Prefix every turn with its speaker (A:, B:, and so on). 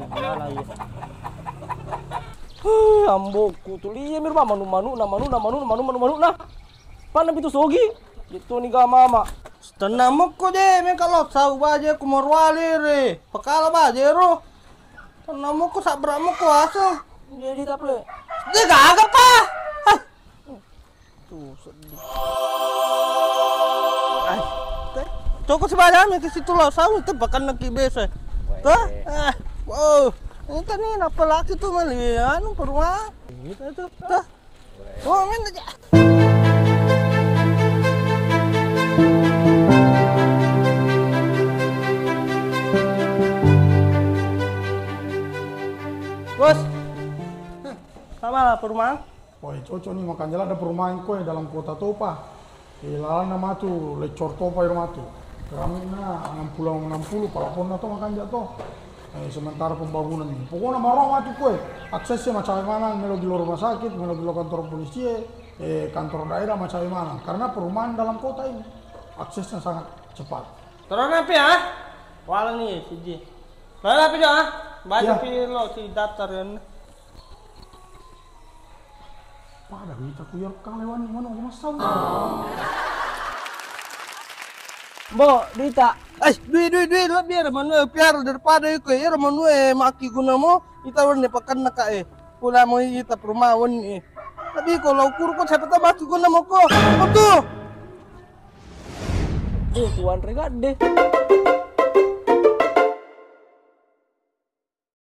A: Mana lagi? Amboku tuh liya mirba manu nah. Pana pitu sogi. Gitu nih mama. Tanamok ko deh, men kalau tahu baje kumarwali re. Pakala baje ro. Tanamok ko sabramok ko aso. Jadi taple. Dia gagap pa. Tuh sedih. Ay. Toko sebanyak ke situ lo sawu itu bahkan lagi bese. Tuh. Wow. Ini kanina palaki tuh mali anu perwa. Gitu tuh. Tuh. Oh, men aja. Bos, sama lah perumahan.
B: Woi, cocok nih makan jalan ada perumahan kue dalam kota Topa. Ilalan nama tu lecor Topa rumah tu. Keramiknya 60 palapon atau makan jatuh. Sementara pembangunan ini. Pokoknya marah mati kue. Aksesnya macam mana? Melogi rumah sakit, melogi kantor polisi, kantor daerah macam mana? Karena perumahan dalam kota ini aksesnya sangat cepat.
A: Terus apa ya? Wala nih siji. Lalu apa ya? Baca lo si daftar kan.
B: Pada kita kuyar kalewan mana rumah sawu.
A: Bo, Dita. Duit lah biar manu biar daripada itu ya manu maki guna mo kita warne pakan nak pula mo kita perumahan ni. Tapi kalau ukur ko siapa tahu maki guna mo ko. Betul. Tuan regat deh.